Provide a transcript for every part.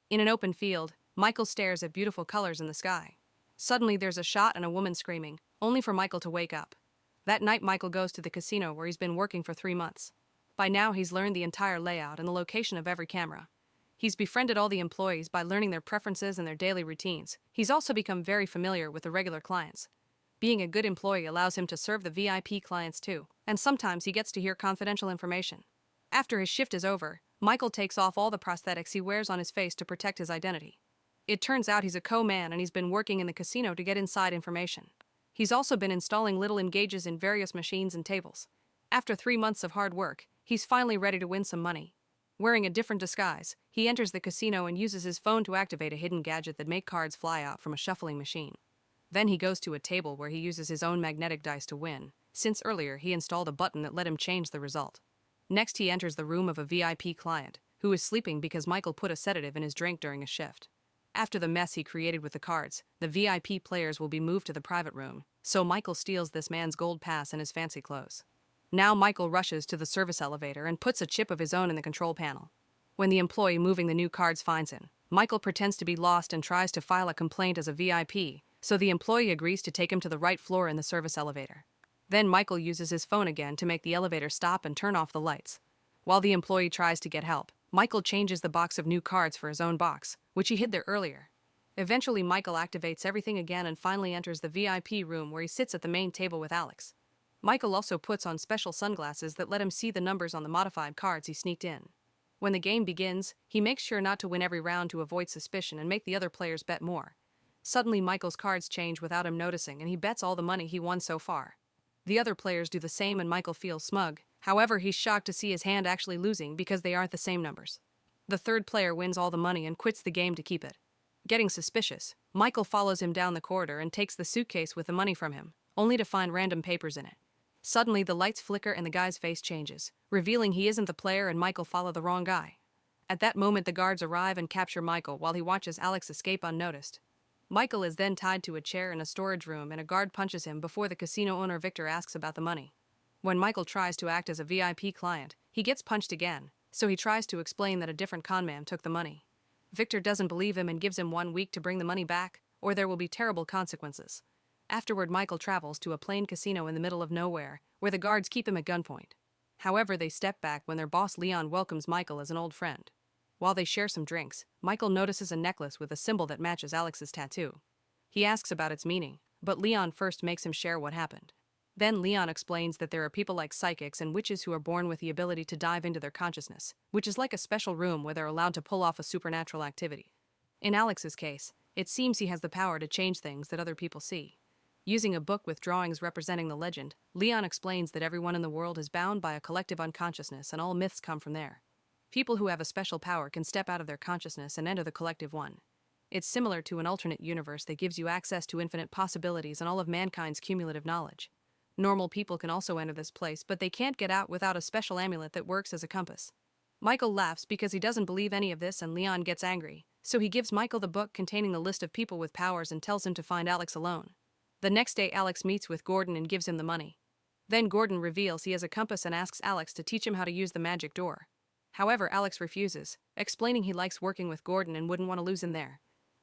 In an open field, Michael stares at beautiful colors in the sky. Suddenly there's a shot and a woman screaming, only for Michael to wake up. That night Michael goes to the casino where he's been working for 3 months. By now he's learned the entire layout and the location of every camera. He's befriended all the employees by learning their preferences and their daily routines. He's also become very familiar with the regular clients. Being a good employee allows him to serve the VIP clients too, and sometimes he gets to hear confidential information. After his shift is over, Michael takes off all the prosthetics he wears on his face to protect his identity. It turns out he's a co-man and he's been working in the casino to get inside information. He's also been installing little engages in various machines and tables. After 3 months of hard work, he's finally ready to win some money. Wearing a different disguise, he enters the casino and uses his phone to activate a hidden gadget that makes cards fly out from a shuffling machine. Then he goes to a table where he uses his own magnetic dice to win, since earlier he installed a button that let him change the result. Next he enters the room of a VIP client, who is sleeping because Michael put a sedative in his drink during a shift. After the mess he created with the cards, the VIP players will be moved to the private room, so Michael steals this man's gold pass and his fancy clothes. Now Michael rushes to the service elevator and puts a chip of his own in the control panel. When the employee moving the new cards finds him, Michael pretends to be lost and tries to file a complaint as a VIP, so the employee agrees to take him to the right floor in the service elevator. Then Michael uses his phone again to make the elevator stop and turn off the lights. While the employee tries to get help, Michael changes the box of new cards for his own box, which he hid there earlier. Eventually Michael activates everything again and finally enters the VIP room where he sits at the main table with Alex. Michael also puts on special sunglasses that let him see the numbers on the modified cards he sneaked in. When the game begins, he makes sure not to win every round to avoid suspicion and make the other players bet more. Suddenly Michael's cards change without him noticing and he bets all the money he won so far. The other players do the same and Michael feels smug. However, he's shocked to see his hand actually losing because they aren't the same numbers. The third player wins all the money and quits the game to keep it. Getting suspicious, Michael follows him down the corridor and takes the suitcase with the money from him, only to find random papers in it. Suddenly the lights flicker and the guy's face changes, revealing he isn't the player and Michael followed the wrong guy. At that moment the guards arrive and capture Michael while he watches Alex escape unnoticed. Michael is then tied to a chair in a storage room and a guard punches him before the casino owner Victor asks about the money. When Michael tries to act as a VIP client, he gets punched again, so he tries to explain that a different conman took the money. Victor doesn't believe him and gives him 1 week to bring the money back, or there will be terrible consequences. Afterward Michael travels to a plain casino in the middle of nowhere, where the guards keep him at gunpoint. However, they step back when their boss Leon welcomes Michael as an old friend. While they share some drinks, Michael notices a necklace with a symbol that matches Alex's tattoo. He asks about its meaning, but Leon first makes him share what happened. Then Leon explains that there are people like psychics and witches who are born with the ability to dive into their consciousness, which is like a special room where they're allowed to pull off a supernatural activity. In Alex's case, it seems he has the power to change things that other people see. Using a book with drawings representing the legend, Leon explains that everyone in the world is bound by a collective unconsciousness and all myths come from there. People who have a special power can step out of their consciousness and enter the collective one. It's similar to an alternate universe that gives you access to infinite possibilities and all of mankind's cumulative knowledge. Normal people can also enter this place, but they can't get out without a special amulet that works as a compass. Michael laughs because he doesn't believe any of this and Leon gets angry, so he gives Michael the book containing the list of people with powers and tells him to find Alex alone. The next day Alex meets with Gordon and gives him the money. Then Gordon reveals he has a compass and asks Alex to teach him how to use the magic door. However, Alex refuses, explaining he likes working with Gordon and wouldn't want to lose him there.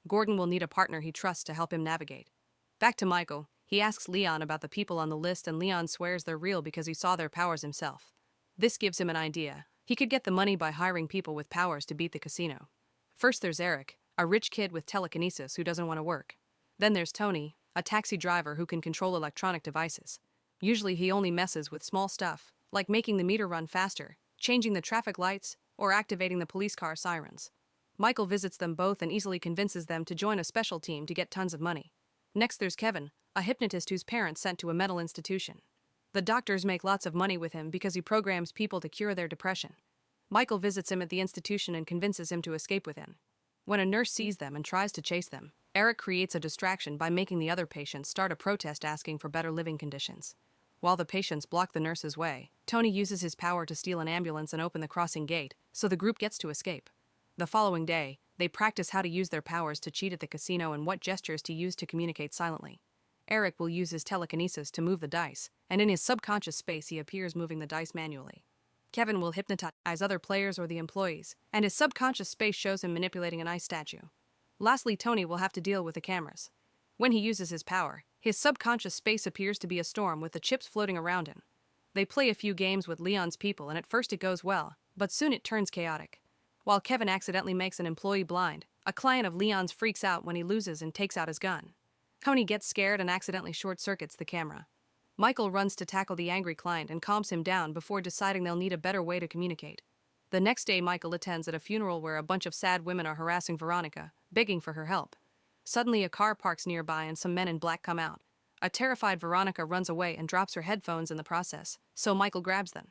Gordon will need a partner he trusts to help him navigate. Back to Michael, he asks Leon about the people on the list and Leon swears they're real because he saw their powers himself. This gives him an idea. He could get the money by hiring people with powers to beat the casino. First there's Eric, a rich kid with telekinesis who doesn't want to work. Then there's Tony, a taxi driver who can control electronic devices. Usually he only messes with small stuff, like making the meter run faster, changing the traffic lights, or activating the police car sirens. Michael visits them both and easily convinces them to join a special team to get tons of money. Next there's Kevin, a hypnotist whose parents sent to a mental institution. The doctors make lots of money with him because he programs people to cure their depression. Michael visits him at the institution and convinces him to escape with him. When a nurse sees them and tries to chase them, Eric creates a distraction by making the other patients start a protest asking for better living conditions. While the patients block the nurse's way, Tony uses his power to steal an ambulance and open the crossing gate, so the group gets to escape. The following day, they practice how to use their powers to cheat at the casino and what gestures to use to communicate silently. Eric will use his telekinesis to move the dice, and in his subconscious space he appears moving the dice manually. Kevin will hypnotize other players or the employees, and his subconscious space shows him manipulating an ice statue. Lastly, Tony will have to deal with the cameras. When he uses his power, his subconscious space appears to be a storm with the chips floating around him. They play a few games with Leon's people, and at first it goes well, but soon it turns chaotic. While Kevin accidentally makes an employee blind, a client of Leon's freaks out when he loses and takes out his gun. Tony gets scared and accidentally short-circuits the camera. Michael runs to tackle the angry client and calms him down before deciding they'll need a better way to communicate. The next day, Michael attends at a funeral where a bunch of sad women are harassing Veronica, begging for her help. Suddenly, a car parks nearby and some men in black come out. A terrified Veronica runs away and drops her headphones in the process, so Michael grabs them.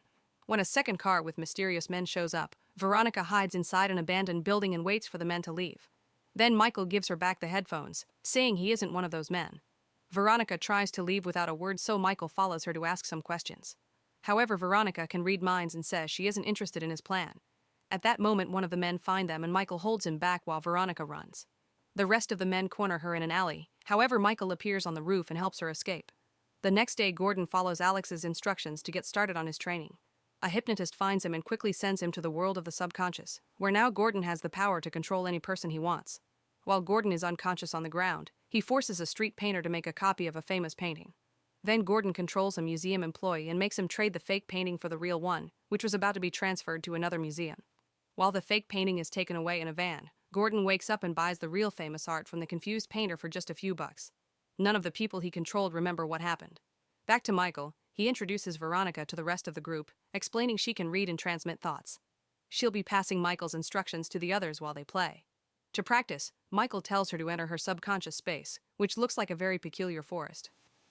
When a second car with mysterious men shows up, Veronica hides inside an abandoned building and waits for the men to leave. Then Michael gives her back the headphones, saying he isn't one of those men. Veronica tries to leave without a word, so Michael follows her to ask some questions. However, Veronica can read minds and says she isn't interested in his plan. At that moment, one of the men finds them and Michael holds him back while Veronica runs. The rest of the men corner her in an alley. However, Michael appears on the roof and helps her escape. The next day, Gordon follows Alex's instructions to get started on his training. A hypnotist finds him and quickly sends him to the world of the subconscious, where now Gordon has the power to control any person he wants. While Gordon is unconscious on the ground, he forces a street painter to make a copy of a famous painting. Then Gordon controls a museum employee and makes him trade the fake painting for the real one, which was about to be transferred to another museum. While the fake painting is taken away in a van, Gordon wakes up and buys the real famous art from the confused painter for just a few bucks. None of the people he controlled remember what happened. Back to Michael, he introduces Veronica to the rest of the group, explaining she can read and transmit thoughts. She'll be passing Michael's instructions to the others while they play. To practice, Michael tells her to enter her subconscious space, which looks like a very peculiar forest.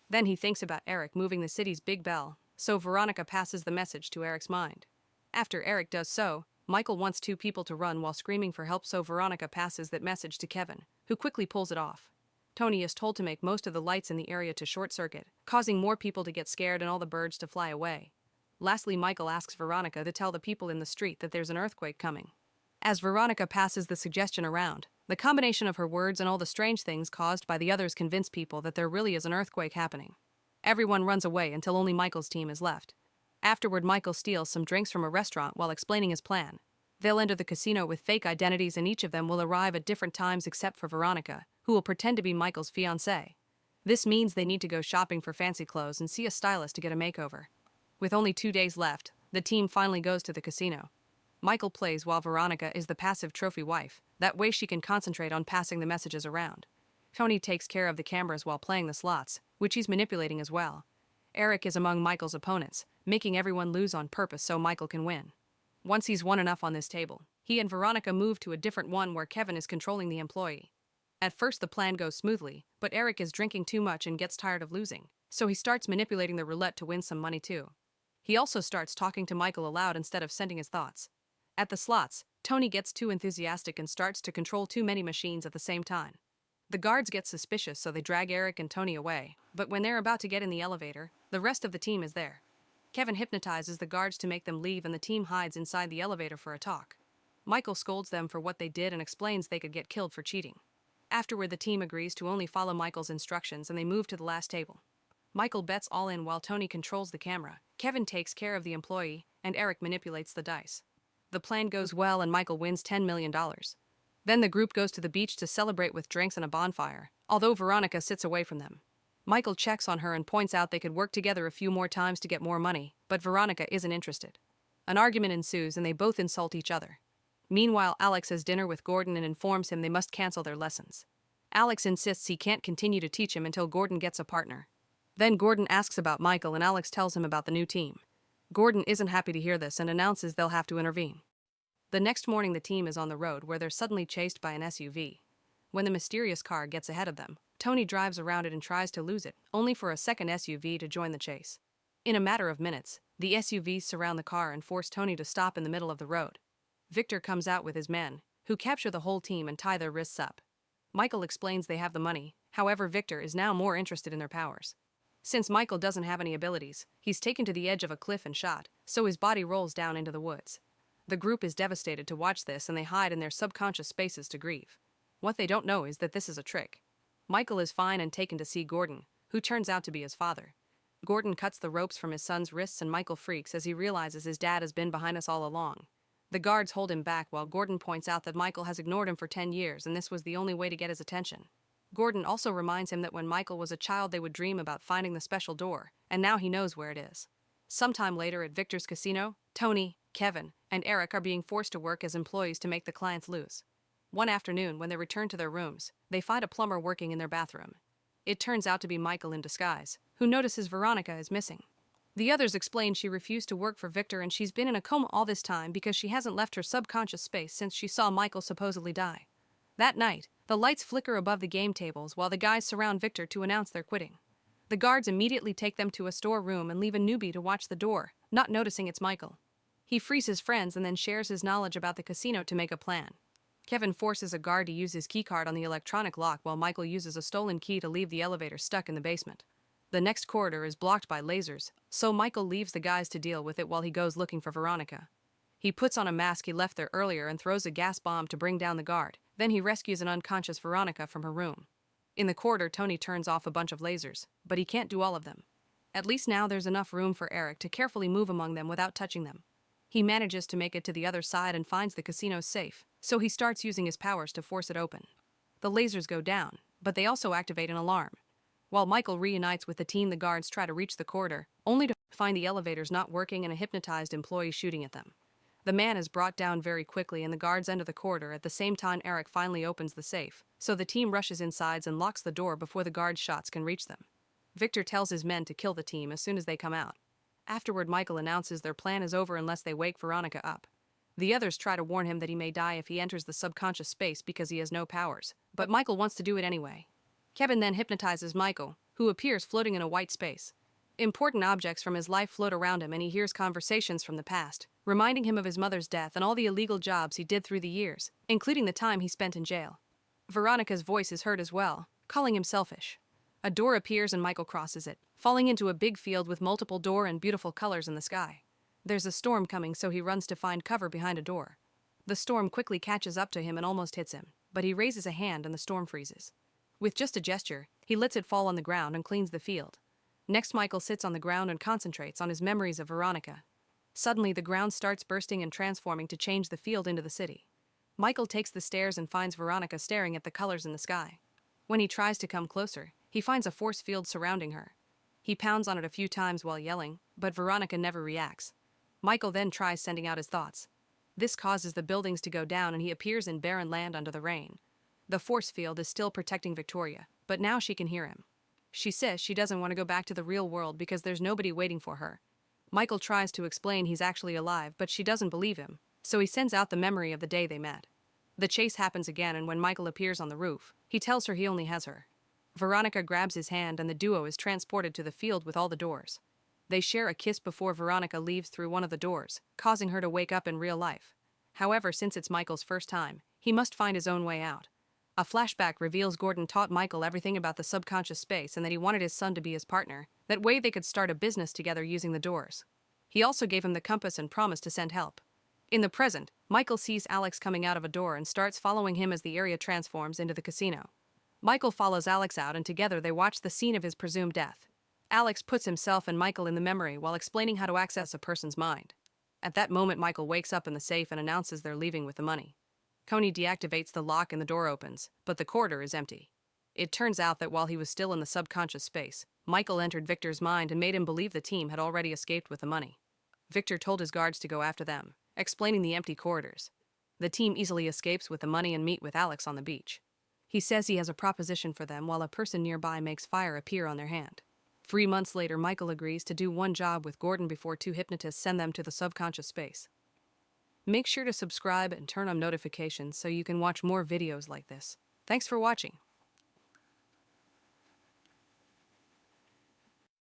Then he thinks about Eric moving the city's big bell, so Veronica passes the message to Eric's mind. After Eric does so, Michael wants two people to run while screaming for help, so Veronica passes that message to Kevin, who quickly pulls it off. Tony is told to make most of the lights in the area to short-circuit, causing more people to get scared and all the birds to fly away. Lastly, Michael asks Veronica to tell the people in the street that there's an earthquake coming. As Veronica passes the suggestion around, the combination of her words and all the strange things caused by the others convince people that there really is an earthquake happening. Everyone runs away until only Michael's team is left. Afterward, Michael steals some drinks from a restaurant while explaining his plan. They'll enter the casino with fake identities and each of them will arrive at different times except for Veronica, who will pretend to be Michael's fiancée. This means they need to go shopping for fancy clothes and see a stylist to get a makeover. With only 2 days left, the team finally goes to the casino. Michael plays while Veronica is the passive trophy wife. That way she can concentrate on passing the messages around. Tony takes care of the cameras while playing the slots, which he's manipulating as well. Eric is among Michael's opponents, making everyone lose on purpose so Michael can win. Once he's won enough on this table, he and Veronica move to a different one where Kevin is controlling the employee. At first the plan goes smoothly, but Eric is drinking too much and gets tired of losing, so he starts manipulating the roulette to win some money too. He also starts talking to Michael aloud instead of sending his thoughts. At the slots, Tony gets too enthusiastic and starts to control too many machines at the same time. The guards get suspicious, so they drag Eric and Tony away, but when they're about to get in the elevator, the rest of the team is there. Kevin hypnotizes the guards to make them leave and the team hides inside the elevator for a talk. Michael scolds them for what they did and explains they could get killed for cheating. Afterward, the team agrees to only follow Michael's instructions and they move to the last table. Michael bets all in while Tony controls the camera, Kevin takes care of the employee, and Eric manipulates the dice. The plan goes well and Michael wins $10 million. Then the group goes to the beach to celebrate with drinks and a bonfire, although Veronica sits away from them. Michael checks on her and points out they could work together a few more times to get more money, but Veronica isn't interested. An argument ensues and they both insult each other. Meanwhile, Alex has dinner with Gordon and informs him they must cancel their lessons. Alex insists he can't continue to teach him until Gordon gets a partner. Then Gordon asks about Michael and Alex tells him about the new team. Gordon isn't happy to hear this and announces they'll have to intervene. The next morning the team is on the road where they're suddenly chased by an SUV. When the mysterious car gets ahead of them, Tony drives around it and tries to lose it, only for a second SUV to join the chase. In a matter of minutes, the SUVs surround the car and force Tony to stop in the middle of the road. Victor comes out with his men, who capture the whole team and tie their wrists up. Michael explains they have the money, however Victor is now more interested in their powers. Since Michael doesn't have any abilities, he's taken to the edge of a cliff and shot, so his body rolls down into the woods. The group is devastated to watch this and they hide in their subconscious spaces to grieve. What they don't know is that this is a trick. Michael is fine and taken to see Gordon, who turns out to be his father. Gordon cuts the ropes from his son's wrists and Michael freaks as he realizes his dad has been behind us all along. The guards hold him back while Gordon points out that Michael has ignored him for 10 years and this was the only way to get his attention. Gordon also reminds him that when Michael was a child they would dream about finding the special door, and now he knows where it is. Sometime later at Victor's casino, Tony, Kevin, and Eric are being forced to work as employees to make the clients lose. One afternoon, when they return to their rooms, they find a plumber working in their bathroom. It turns out to be Michael in disguise, who notices Veronica is missing. The others explain she refused to work for Victor and she's been in a coma all this time because she hasn't left her subconscious space since she saw Michael supposedly die. That night, the lights flicker above the game tables while the guys surround Victor to announce they're quitting. The guards immediately take them to a storeroom and leave a newbie to watch the door, not noticing it's Michael. He frees his friends and then shares his knowledge about the casino to make a plan. Kevin forces a guard to use his keycard on the electronic lock while Michael uses a stolen key to leave the elevator stuck in the basement. The next corridor is blocked by lasers, so Michael leaves the guys to deal with it while he goes looking for Veronica. He puts on a mask he left there earlier and throws a gas bomb to bring down the guard, then he rescues an unconscious Veronica from her room. In the corridor, Tony turns off a bunch of lasers, but he can't do all of them. At least now there's enough room for Eric to carefully move among them without touching them. He manages to make it to the other side and finds the casino's safe, so he starts using his powers to force it open. The lasers go down, but they also activate an alarm. While Michael reunites with the team, the guards try to reach the corridor, only to find the elevators not working and a hypnotized employee shooting at them. The man is brought down very quickly and the guards enter the corridor at the same time Eric finally opens the safe, so the team rushes inside and locks the door before the guards' shots can reach them. Victor tells his men to kill the team as soon as they come out. Afterward, Michael announces their plan is over unless they wake Veronica up. The others try to warn him that he may die if he enters the subconscious space because he has no powers, but Michael wants to do it anyway. Kevin then hypnotizes Michael, who appears floating in a white space. Important objects from his life float around him and he hears conversations from the past, reminding him of his mother's death and all the illegal jobs he did through the years, including the time he spent in jail. Veronica's voice is heard as well, calling him selfish. A door appears and Michael crosses it, falling into a big field with multiple doors and beautiful colors in the sky. There's a storm coming, so he runs to find cover behind a door. The storm quickly catches up to him and almost hits him, but he raises a hand and the storm freezes. With just a gesture, he lets it fall on the ground and cleans the field. Next, Michael sits on the ground and concentrates on his memories of Veronica. Suddenly, the ground starts bursting and transforming to change the field into the city. Michael takes the stairs and finds Veronica staring at the colors in the sky. When he tries to come closer, he finds a force field surrounding her. He pounds on it a few times while yelling, but Veronica never reacts. Michael then tries sending out his thoughts. This causes the buildings to go down and he appears in barren land under the rain. The force field is still protecting Victoria, but now she can hear him. She says she doesn't want to go back to the real world because there's nobody waiting for her. Michael tries to explain he's actually alive, but she doesn't believe him, so he sends out the memory of the day they met. The chase happens again, and when Michael appears on the roof, he tells her he only has her. Veronica grabs his hand and the duo is transported to the field with all the doors. They share a kiss before Veronica leaves through one of the doors, causing her to wake up in real life. However, since it's Michael's first time, he must find his own way out. A flashback reveals Gordon taught Michael everything about the subconscious space and that he wanted his son to be his partner. That way they could start a business together using the doors. He also gave him the compass and promised to send help. In the present, Michael sees Alex coming out of a door and starts following him as the area transforms into the casino. Michael follows Alex out and together they watch the scene of his presumed death. Alex puts himself and Michael in the memory while explaining how to access a person's mind. At that moment, Michael wakes up in the safe and announces they're leaving with the money. Coney deactivates the lock and the door opens, but the corridor is empty. It turns out that while he was still in the subconscious space, Michael entered Victor's mind and made him believe the team had already escaped with the money. Victor told his guards to go after them, explaining the empty corridors. The team easily escapes with the money and meet with Alex on the beach. He says he has a proposition for them while a person nearby makes fire appear on their hand. 3 months later, Michael agrees to do one job with Gordon before 2 hypnotists send them to the subconscious space. Make sure to subscribe and turn on notifications so you can watch more videos like this. Thanks for watching.